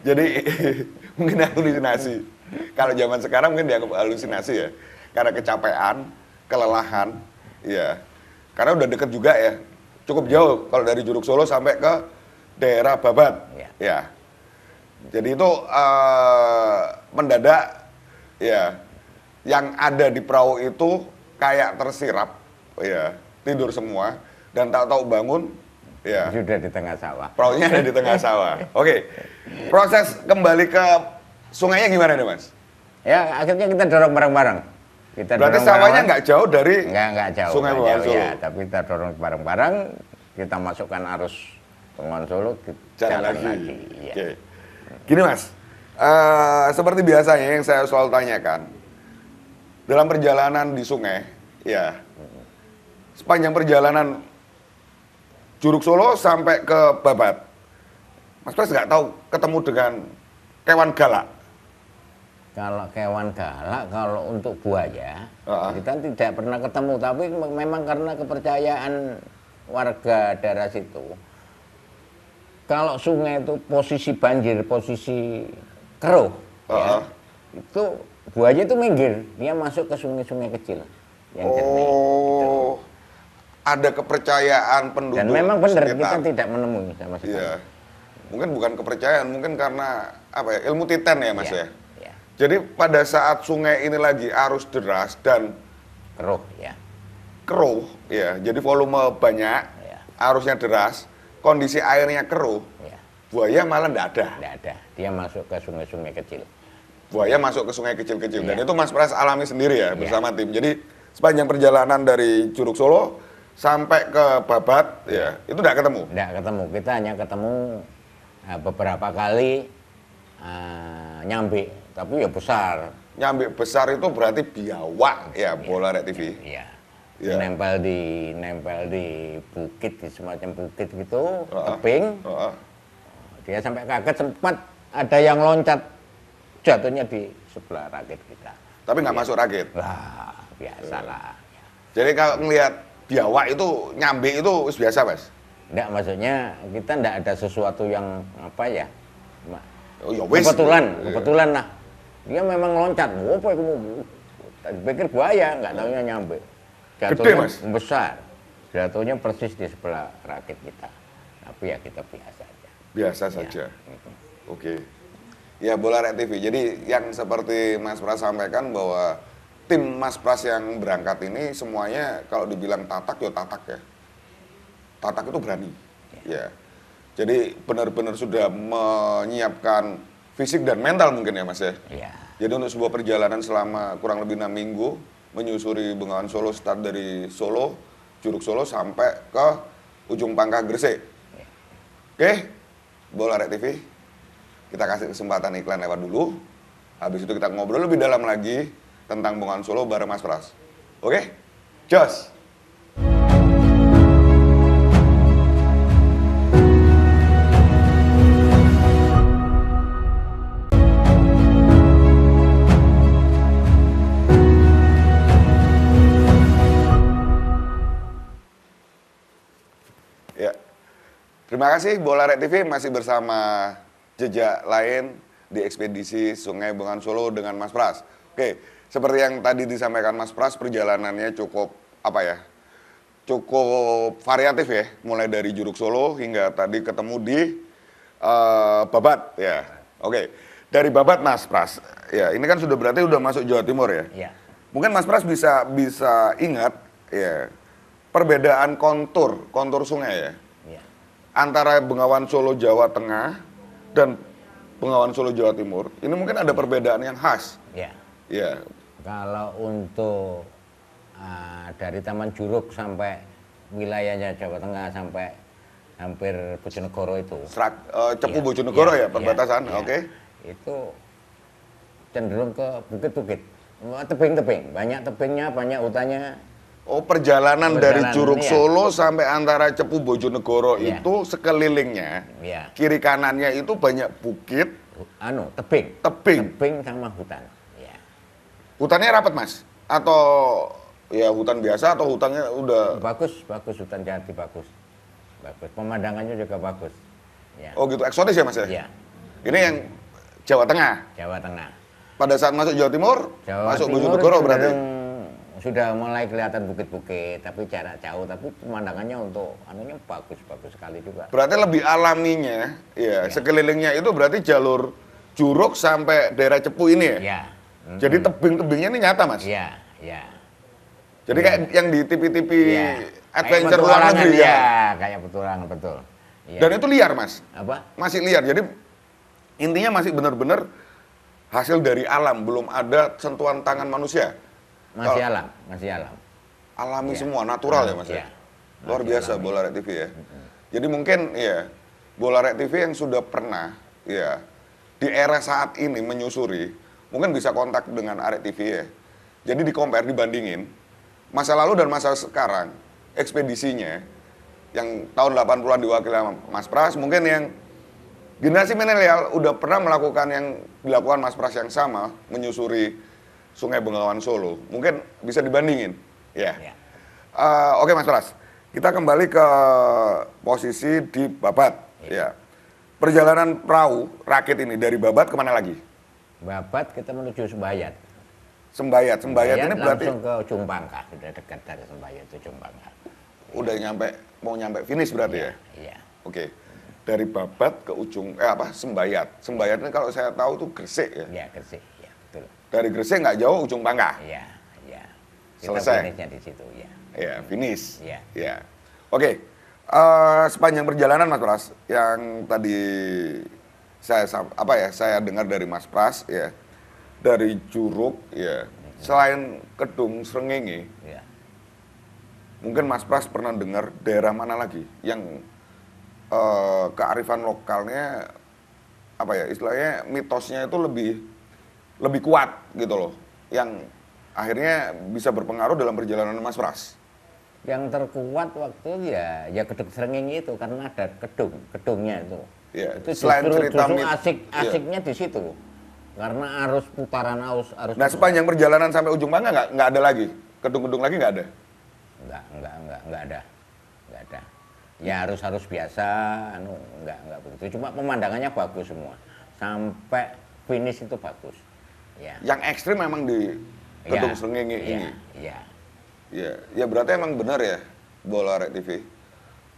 Jadi mungkin halusinasi. Kalau zaman sekarang mungkin dianggap halusinasi ya. Karena kecapean, kelelahan, ya. Karena udah deket juga ya. Cukup jauh kalau dari Juruk Solo sampai ke daerah Babat. Ya. Jadi itu mendadak ya yang ada di perahu itu kayak tersirap ya, tidur semua dan tahu-tahu bangun ya sudah di tengah sawah. Perahunya ada di tengah sawah. Oke. Proses kembali ke sungainya gimana nih, Mas? Ya, akhirnya kita dorong bareng-bareng. Berarti sawahnya nggak jauh dari nggak jauh, Sungai Bengawan Solo. Ya, tapi kita dorong bareng-bareng, kita masukkan arus Bengawan Solo, jalan lagi. Ya. Oke. Gini Mas, seperti biasanya yang saya selalu tanyakan, dalam perjalanan di sungai, ya, sepanjang perjalanan Juruk Solo sampai ke Babat, Mas Pras nggak tahu ketemu dengan kewan galak? Kalau kewan galak, kalau untuk buaya, kita tidak pernah ketemu, tapi memang karena kepercayaan warga daerah situ. Kalau sungai itu posisi banjir, posisi keruh, ya, itu buaya itu minggir, dia masuk ke sungai-sungai kecil yang jernih. Gitu. Ada kepercayaan penduduk. Dan memang benar sekitar. kita tidak menemui sama sekali. Iya. Mungkin bukan kepercayaan, mungkin karena apa ya, ilmu titen ya Mas ya. Ya. Jadi pada saat sungai ini lagi arus deras dan keruh, ya, jadi volume banyak, arusnya deras, kondisi airnya keruh, buaya malah nggak ada. Nggak ada, dia masuk ke sungai-sungai kecil. Buaya masuk ke sungai kecil-kecil, dan itu Mas Pras alami sendiri ya bersama tim. Jadi sepanjang perjalanan dari Juruk Solo sampai ke Babat, ya itu nggak ketemu? Nggak ketemu, kita hanya ketemu beberapa kali nyambi, tapi ya besar. Nyambi besar itu berarti biawak ya, bola Rek TV. Iya. Ya. Nempel di bukit, di semacam bukit gitu, tebing. Dia sampai kaget, sempat ada yang loncat, jatuhnya di sebelah rakit kita. Tapi nggak masuk rakit? Wah, biasalah. Jadi kalau ngelihat biawak itu nyambi itu biasa Mas? Enggak, maksudnya kita enggak ada sesuatu yang apa ya, oh, ya wis. kebetulan lah. Dia memang loncat, apa kamu? Pikir buaya, nggak tahunya nyampe. Gede, Mas? Besar. Jatuhnya persis di sebelah rakit kita. Tapi ya kita biasa aja. Biasa saja. Oke. Ya, Bola Rek TV. Jadi yang seperti Mas Pras sampaikan bahwa tim Mas Pras yang berangkat ini semuanya kalau dibilang tatak ya tatak ya. Tatak itu berani. Ya. Jadi benar-benar sudah menyiapkan fisik dan mental mungkin ya Mas ya. Iya. Jadi untuk sebuah perjalanan selama kurang lebih 6 minggu menyusuri Bengawan Solo, start dari Solo, Curug Solo sampai ke ujung pangkah Gresik. Oke, Bola Rek TV, kita kasih kesempatan iklan lewat dulu. Habis itu kita ngobrol lebih dalam lagi tentang Bengawan Solo bareng Mas Pras. Oke, jos. Ya, terima kasih Bola Rek TV masih bersama jejak lain di ekspedisi Sungai Bengawan Solo dengan Mas Pras. Oke, seperti yang tadi disampaikan Mas Pras, perjalanannya cukup cukup variatif ya, mulai dari Juruk Solo hingga tadi ketemu di Babat ya. Oke, dari Babat Mas Pras, ya ini kan sudah berarti udah masuk Jawa Timur ya. Iya. Mungkin Mas Pras bisa ingat ya perbedaan kontur sungai ya Iya. antara Bengawan Solo Jawa Tengah dan Bengawan Solo Jawa Timur. Ini mungkin ada perbedaan yang khas. Iya. Ya, Kalau untuk dari Taman Juruk sampai wilayahnya Jawa Tengah sampai hampir Bojonegoro itu. Cepu Iya, Bojonegoro iya, ya perbatasan. iya. Oke. Itu cenderung ke bukit-bukit, tebing-tebing, banyak tebingnya, banyak hutannya. Oh, perjalanan dari Perjalanan, Curug iya. Solo sampai antara Cepu Bojonegoro Iya. itu sekelilingnya, Iya. kiri kanannya itu banyak bukit, Tebing. tebing. Tebing sama hutan. Ya. Hutannya rapat, Mas? Atau ya hutan biasa atau hutannya udah Bagus, bagus hutan jati bagus. Bagus. Pemandangannya juga bagus. Ya. oh gitu eksotis ya, Mas ya? Iya. Ini yang Jawa Tengah. Jawa Tengah. Pada saat masuk Jawa Timur, Jawa masuk Timur Bojonegoro berarti. cenderung sudah mulai kelihatan bukit-bukit, tapi jarak jauh, tapi pemandangannya untuk anunya bagus-bagus sekali juga. Berarti lebih alaminya, ya, sekelilingnya itu berarti jalur Juruk sampai daerah Cepu ini ya? Ya. Jadi tebing-tebingnya ini nyata, Mas? Iya, iya. Jadi kayak yang di TV-TV Iya. adventure Kayak luar petualangan, negeri ya? iya, kayak petualangan betul. Iya. Dan itu liar, Mas? Apa? Masih liar, jadi intinya masih benar-benar hasil dari alam, belum ada sentuhan tangan manusia. Masih alam, masih alam. Alami Iya. semua, natural ya, Mas? Iya. Luar Masih biasa alami. Bola Rek TV ya. Jadi mungkin ya Bola Rek TV yang sudah pernah ya di era saat ini menyusuri, mungkin bisa kontak dengan Arek TV ya. Jadi di compare, dibandingin masa lalu dan masa sekarang, ekspedisinya yang tahun 80-an diwakili sama Mas Pras, mungkin yang generasi milenial udah pernah melakukan yang dilakukan Mas Pras yang sama, menyusuri Sungai Bengawan Solo. Mungkin bisa dibandingin. Ya. Iya. Oke Mas Pras, kita kembali ke posisi di Babat. Ya. Perjalanan perahu rakit ini dari Babat kemana lagi? Babat kita menuju Sembayat. Sembayat ini berarti langsung ke ujung Pangkah, sudah dekat dari Sembayat ke ujung Pangkah. udah mau nyampe finish berarti ya? Iya. Oke. Dari Babat ke ujung Sembayat. Sembayat ini kalau saya tahu tuh Gresik ya. Iya, Gresik, ya, betul. Dari Gresik nggak jauh ujung Pangkah. Iya, iya. Kita Selesai. finishnya di situ, ya. Ya, finish. Iya. Ya. Oke. Sepanjang perjalanan Mas Pras yang tadi saya dengar dari Mas Pras ya. Dari Juruk ya. Selain Kedung Srengenge, Iya. mungkin Mas Pras pernah dengar daerah mana lagi yang kearifan lokalnya istilahnya mitosnya itu lebih kuat gitu loh, yang akhirnya bisa berpengaruh dalam perjalanan Mas Pras. Yang terkuat waktu ya Kedung Srengenge itu karena ada kedungnya itu. Ya, Itu selain cerita asiknya di situ. Karena arus putaran arus. Nah, sepanjang perjalanan sampai ujung Pangkah nggak ada lagi gedung-gedung lagi nggak ada. Enggak ada. Enggak ada. Ya harus biasa, enggak begitu. Cuma pemandangannya bagus semua. Sampai finish itu bagus. Ya. Yang ekstrim memang di Kedung Ya, Srengenge ya, ini. ya. Ya, ya berarti emang benar ya Bola Arek TV.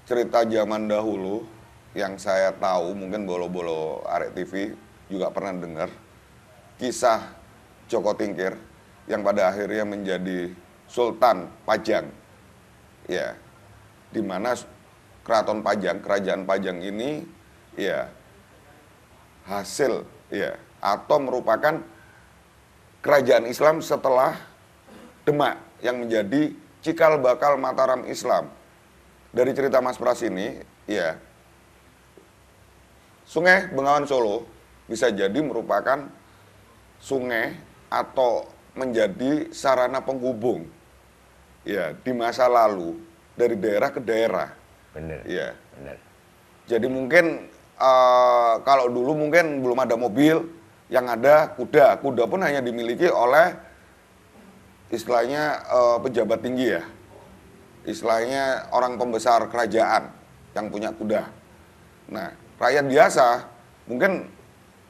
Cerita zaman dahulu yang saya tahu mungkin bolo-bolo Arek TV juga pernah dengar kisah Joko Tingkir yang pada akhirnya menjadi Sultan Pajang. Ya, di mana Keraton Pajang, Kerajaan Pajang ini ya hasil ya atau merupakan kerajaan Islam setelah Demak yang menjadi cikal bakal Mataram Islam. Dari cerita Mas Pras ini, ya Sungai Bengawan Solo bisa jadi merupakan sungai atau menjadi sarana penghubung ya di masa lalu dari daerah ke daerah. Bener. Ya. Bener. Jadi mungkin kalau dulu mungkin belum ada mobil, yang ada kuda. Kuda pun hanya dimiliki oleh istilahnya pejabat tinggi ya. Istilahnya orang pembesar kerajaan yang punya kuda. Nah, rakyat biasa mungkin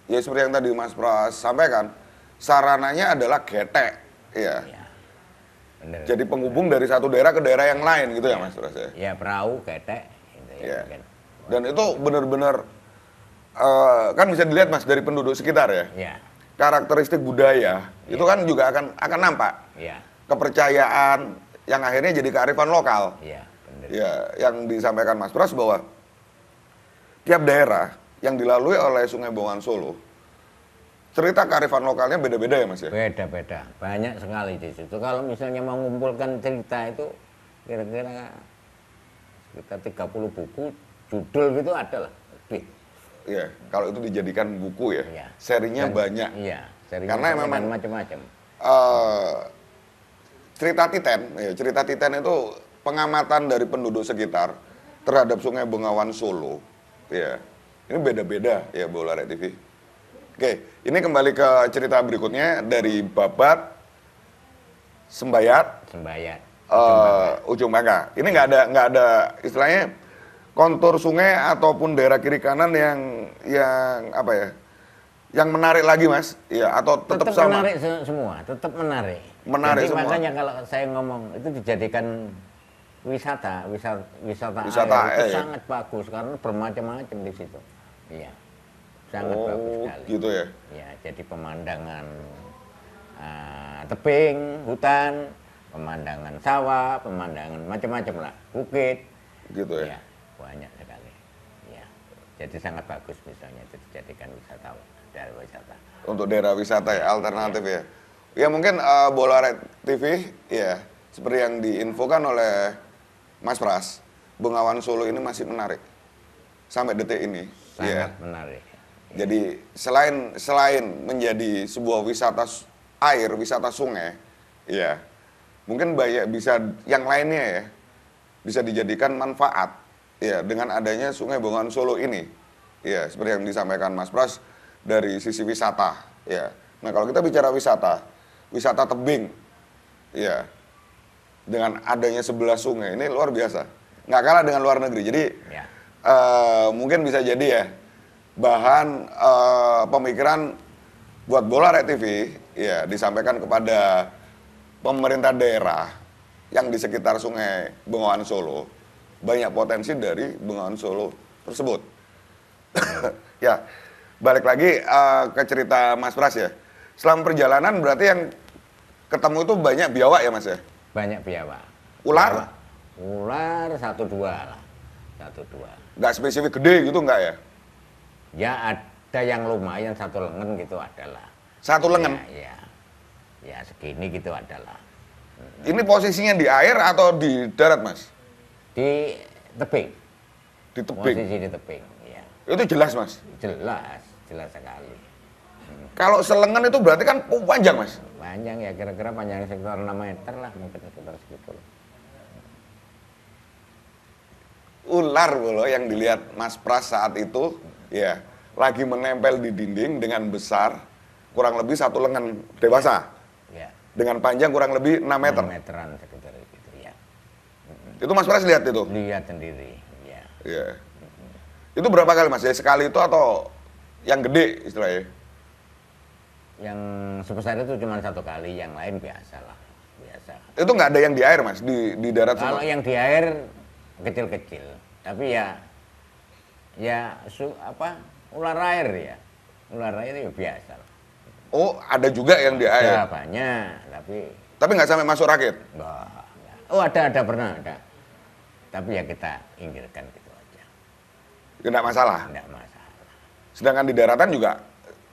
ya seperti yang tadi Mas Pras sampaikan, sarananya adalah getek, ya. Ya. Bener. Jadi penghubung dari satu daerah ke daerah yang lain gitu ya Mas Pras ya. Ya perahu, ketek, gitu ya. Ya. Mungkin. Dan itu benar-benar kan bisa dilihat Mas dari penduduk sekitar ya. Ya, Karakteristik budaya itu kan juga akan nampak. ya, Kepercayaan yang akhirnya jadi kearifan lokal. ya, bener. Ya, yang disampaikan Mas Pras bahwa tiap daerah yang dilalui oleh Sungai Bengawan Solo, cerita kearifan lokalnya beda-beda ya Mas ya? Beda-beda, banyak sekali di situ. Kalau misalnya mau mengumpulkan cerita itu kira-kira sekitar 30 buku, judul gitu ada lah. Lebih. Iya, kalau itu dijadikan buku ya, Iya. serinya Dan- banyak. Iya, serinya Karena banyak memang dan macam-macam. Cerita Titen, ya, cerita Titen itu pengamatan dari penduduk sekitar terhadap Sungai Bengawan Solo. Ya, ini beda-beda ya Bola Arek TV. Oke, ini kembali ke cerita berikutnya dari Babat, Sembayat, Sembayat. Ujung Bangka. Ini nggak ada istilahnya kontur sungai ataupun daerah kiri kanan yang apa ya? Yang menarik lagi Mas, ya atau tetap sama? Menarik semua, tetap menarik. Menarik Jadi semua. makanya kalau saya ngomong itu dijadikan wisata Wisata air itu air. sangat bagus karena bermacam-macam di situ. Iya, sangat bagus Oh, sekali. gitu ya. Ya, jadi pemandangan tebing, hutan, pemandangan sawah, pemandangan macam-macam lah, bukit. Gitu ya. Ya, banyak sekali. Ya, jadi sangat bagus misalnya itu dijadikan daerah wisata. Untuk daerah wisata ya, alternatif ya. Ya mungkin Bola Arek TV ya seperti yang diinfokan oleh Mas Pras, Bengawan Solo ini masih menarik sampai detik ini. Ya. Sangat menarik. Jadi selain menjadi sebuah wisata air, wisata sungai, ya mungkin banyak bisa yang lainnya ya bisa dijadikan manfaat ya dengan adanya Sungai Bengawan Solo ini. Ya seperti yang disampaikan Mas Pras dari sisi wisata. Ya. Nah kalau kita bicara wisata tebing, ya dengan adanya 11 sungai ini luar biasa, nggak kalah dengan luar negeri. Jadi Ya. mungkin bisa jadi ya bahan pemikiran buat Bola Arek TV ya disampaikan kepada pemerintah daerah yang di sekitar Sungai Bengawan Solo, banyak potensi dari Bengawan Solo tersebut. Ya, balik lagi ke cerita Mas Pras ya. Selama perjalanan berarti yang ketemu itu banyak biawak ya Mas ya? Banyak biawak. Ular? Ular 1-2 lah. 1-2. Nggak spesifik gede gitu nggak ya? Ya ada yang lumayan 1 lengan gitu adalah. Satu lengan? Ya, ya segini gitu adalah. Ini posisinya di air atau di darat Mas? Di tebing. Di tebing? Posisi di tebing, ya. Itu jelas Mas? Jelas sekali. Kalau selengan itu berarti kan panjang Mas? Panjang ya, kira-kira panjang sekitar 6 meter lah, mungkin sekitar segitu. Ular loh yang dilihat Mas Pras saat itu, ya lagi menempel di dinding dengan besar, kurang lebih 1 lengan dewasa, Ya, dengan panjang kurang lebih 6 meter. 6 meteran sekitar gitu ya. Itu Mas Pras lihat itu? Lihat sendiri, ya. Iya. Itu berapa kali Mas? Ya sekali itu atau yang gede istilahnya? yang sebesar itu cuma 1 kali, yang lain biasa lah, biasa. Itu nggak ada yang di air mas, di darat Kalau semua? yang di air kecil-kecil, tapi ular air ya, ular air itu biasa lah. Oh ada juga yang di air, Ada banyak, tapi nggak sampai masuk rakit? enggak. Oh ada pernah ada, tapi ya kita inggirkan gitu aja, Nggak masalah. enggak masalah. Sedangkan di daratan juga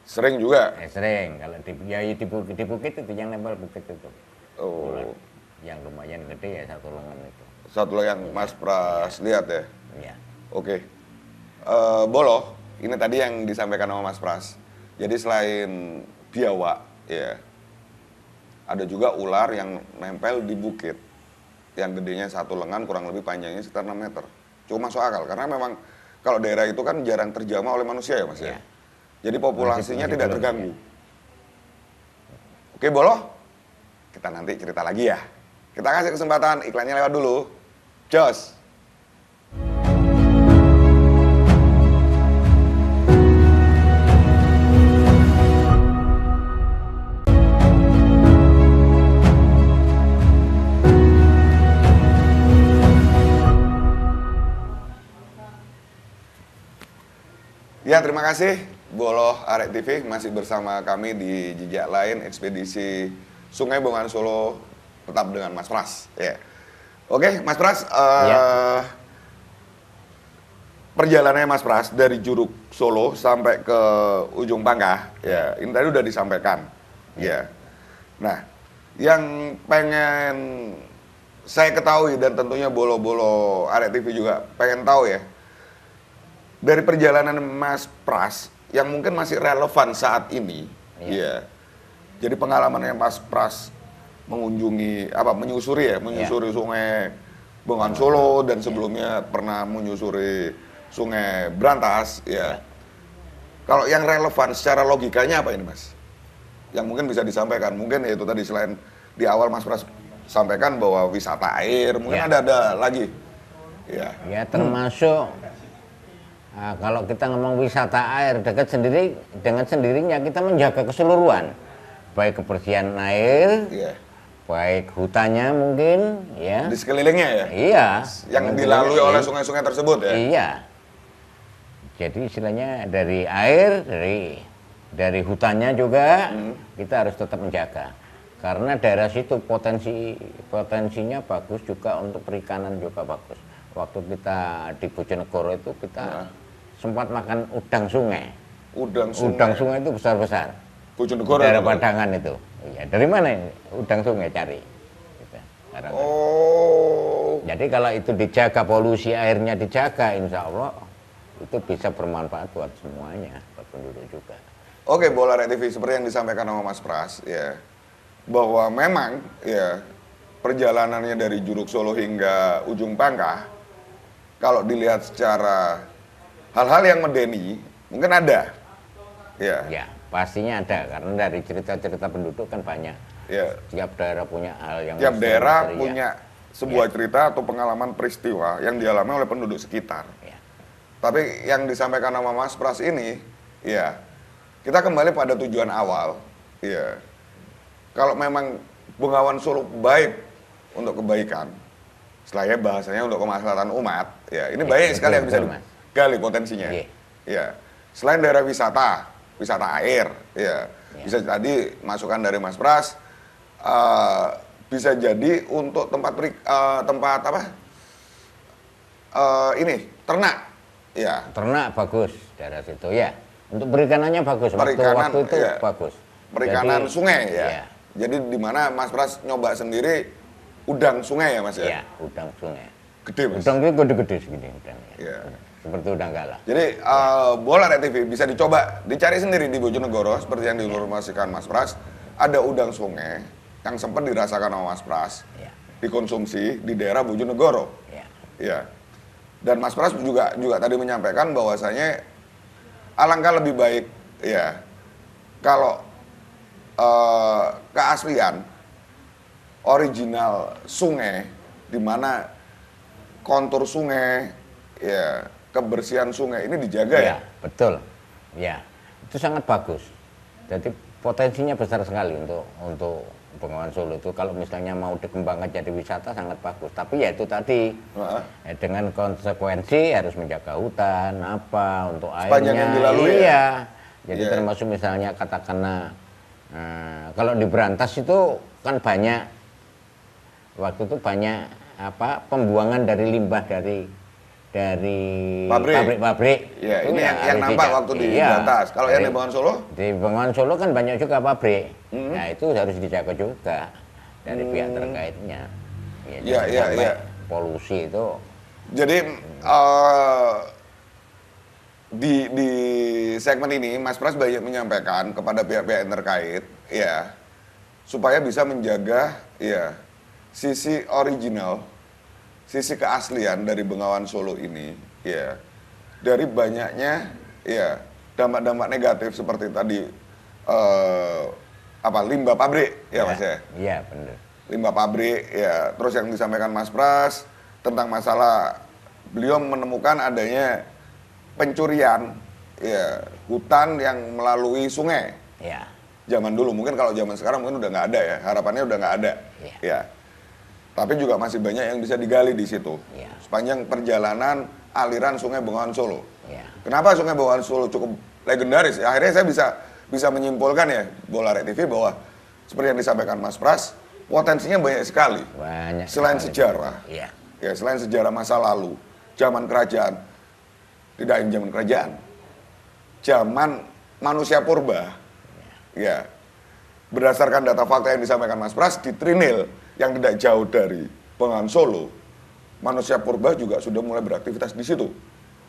sering juga. Sering kalau di bukit itu yang nempel bukit itu, Oh, yang lumayan gede ya 1 lengan itu. satu lagi yang Mas Pras lihat ya. Iya. Oke. Bolo, ini tadi yang disampaikan sama Mas Pras. Jadi selain biawak, ya, ada juga ular yang nempel di bukit, yang gedenya 1 lengan, kurang lebih panjangnya sekitar 6 meter. Cukup masuk akal, karena memang kalau daerah itu kan jarang terjamah oleh manusia ya mas ya. Iya. Jadi populasinya Masih tidak belum, terganggu. Oke Bolo, kita nanti cerita lagi ya. Kita kasih kesempatan, iklannya lewat dulu. Jos. Ya, terima kasih Bolo Arek TV masih bersama kami di Jejak Lain Ekspedisi Sungai Bengawan Solo, tetap dengan Mas Pras. Ya. Oke, Mas Pras, Ya. perjalanannya Mas Pras dari Juruk Solo sampai ke ujung Pangkah, ya, ini tadi udah disampaikan. Ya. Nah, yang pengen saya ketahui dan tentunya Bolo-Bolo Arek TV juga pengen tahu ya, dari perjalanan Mas Pras yang mungkin masih relevan saat ini, ya. Jadi pengalamannya Mas Pras mengunjungi menyusuri Sungai Bengawan Solo dan sebelumnya pernah menyusuri Sungai Brantas, ya. Kalau yang relevan secara logikanya apa ini, Mas? Yang mungkin bisa disampaikan, mungkin yaitu tadi selain di awal Mas Pras sampaikan bahwa wisata air, mungkin ada lagi, ya. Ya termasuk kalau kita ngomong wisata air dekat sendiri, dengan sendirinya kita menjaga keseluruhan, baik kebersihan air, Iya. baik hutannya mungkin, ya. Di sekelilingnya ya? Iya. Yang dilalui oleh sungai-sungai tersebut ya? Iya. Jadi istilahnya dari air, dari hutannya juga kita harus tetap menjaga. Karena daerah situ potensinya bagus juga untuk perikanan juga bagus. Waktu kita di Bojonegoro itu kita sempat makan udang sungai. Udang sungai. Udang sungai itu besar-besar. Bojonegoro. Daerah Padangan itu. Iya, dari mana ini? Udang sungai cari. Gitu. Oh. Jadi kalau itu dijaga, polusi airnya dijaga, insya Allah itu bisa bermanfaat buat semuanya, buat penduduk juga. Oke, Bola Rek TV seperti yang disampaikan sama Mas Pras, ya, bahwa memang ya perjalanannya dari Juruk Solo hingga ujung Pangkah, kalau dilihat secara hal-hal yang medeni, mungkin ada, ya. Ya, pastinya ada karena dari cerita-cerita penduduk kan banyak. Ya. Tiap daerah punya hal yang Tiap daerah misteri, ya. punya sebuah cerita atau pengalaman peristiwa yang dialami oleh penduduk sekitar. Ya. Tapi yang disampaikan sama Mas Pras ini, ya, kita kembali pada tujuan awal, ya. Kalau memang Bengawan Solo baik untuk kebaikan, istilahnya bahasanya untuk kemaslahatan umat, ya, ini banyak sekali yang bisa digali potensinya. Ya. Selain daerah wisata air, ya, bisa tadi masukan dari Mas Pras, bisa jadi untuk tempat ternak. Ya. Ternak bagus daerah situ ya. Untuk perikanannya bagus. Waktu itu ya. bagus. Perikanan jadi, sungai ya. Iya. Jadi di mana Mas Pras nyoba sendiri udang sungai ya Mas ya? Iya, udang sungai. Gede Mas. Udang itu gede-gede segini udangnya. Iya. Seperti udang galah. Jadi Bola Rek TV bisa dicoba, dicari sendiri di Bojonegoro seperti yang diinformasikan Mas Pras. Ada udang sungai yang sempat dirasakan sama Mas Pras. Iya. Dikonsumsi di daerah Bojonegoro. Iya. Ya. Dan Mas Pras juga tadi menyampaikan bahwasanya alangkah lebih baik ya kalau keaslian original sungai, di mana kontur sungai, ya, kebersihan sungai ini dijaga ya. Betul. Ya. Itu sangat bagus. Jadi potensinya besar sekali untuk Bengawan Solo itu. Kalau misalnya mau dikembangkan jadi wisata sangat bagus. Tapi ya itu tadi dengan konsekuensi harus menjaga hutan, apa untuk sepanjang airnya. yang dilalui Iya. Jadi termasuk misalnya katakanlah kalau di Berantas itu kan banyak waktu itu banyak apa pembuangan dari limbah dari pabrik-pabrik. Ya, ini yang nampak waktu di Berantas. Kalau yang di Bengawan Solo? Di Bengawan Solo kan banyak juga pabrik. Nah itu harus dijaga juga dari pihak terkaitnya. Ya. Polusi itu. Jadi di segmen ini Mas Pras banyak menyampaikan kepada pihak-pihak yang terkait, ya, supaya bisa menjaga ya sisi original, sisi keaslian dari Bengawan Solo ini, ya, dari banyaknya ya dampak-dampak negatif seperti tadi limbah pabrik ya Mas ya. Iya benar. Limbah pabrik ya, terus yang disampaikan Mas Pras tentang masalah beliau menemukan adanya pencurian ya hutan yang melalui sungai. Ya. Zaman dulu, mungkin kalau zaman sekarang mungkin udah nggak ada ya, harapannya udah nggak ada. Ya. Tapi juga masih banyak yang bisa digali di situ. Ya. Sepanjang perjalanan aliran Sungai Bengawan Solo. Ya. Kenapa Sungai Bengawan Solo cukup legendaris? Akhirnya saya bisa menyimpulkan ya, Bola Rek TV, bahwa seperti yang disampaikan Mas Pras, potensinya banyak sekali. Banyak. Selain sekali. sejarah. Ya. Ya, selain sejarah masa lalu, zaman kerajaan, tidak hanya zaman kerajaan, zaman manusia purba. Ya. Berdasarkan data fakta yang disampaikan Mas Pras, di Trinil yang tidak jauh dari Bengawan Solo, manusia purba juga sudah mulai beraktivitas di situ.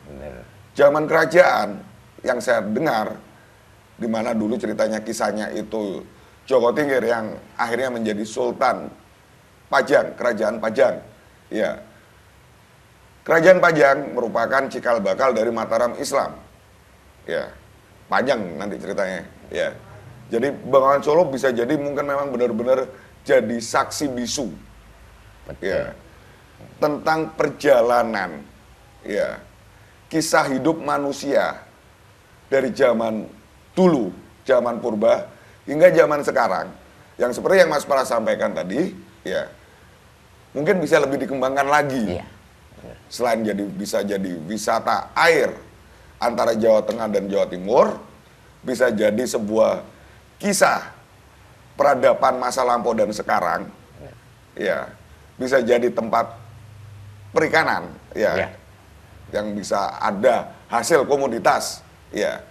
Benar. Zaman kerajaan yang saya dengar, di mana dulu ceritanya kisahnya itu Joko Tingkir yang akhirnya menjadi Sultan Pajang, Kerajaan Pajang. Ya. Kerajaan Pajang merupakan cikal bakal dari Mataram Islam. Ya. Panjang nanti ceritanya, ya. Jadi Bengawan Solo bisa jadi mungkin memang benar-benar jadi saksi bisu. Betul. Ya. Tentang perjalanan ya kisah hidup manusia dari zaman dulu, zaman purba hingga zaman sekarang. Yang seperti yang Mas Pras sampaikan tadi, ya. Mungkin bisa lebih dikembangkan lagi. Iya. Selain bisa jadi wisata air antara Jawa Tengah dan Jawa Timur, bisa jadi sebuah kisah peradaban masa lampau dan sekarang, ya, bisa jadi tempat perikanan, ya, yang bisa ada hasil komoditas, ya,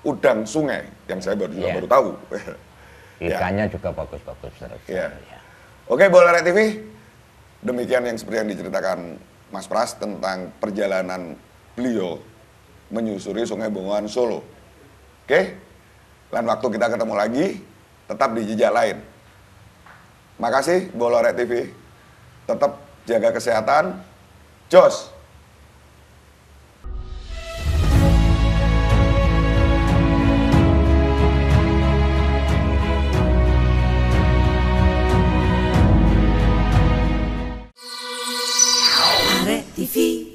udang sungai yang saya baru tahu. Ikannya juga bagus-bagus. Ya. Oke, Bola Rek TV, demikian yang seperti yang diceritakan Mas Pras tentang perjalanan beliau menyusuri Sungai Bengawan Solo. Oke, lain waktu kita ketemu lagi, tetap di jejak lain. Makasih Bola Rek TV, tetap jaga kesehatan. Jos! Rek TV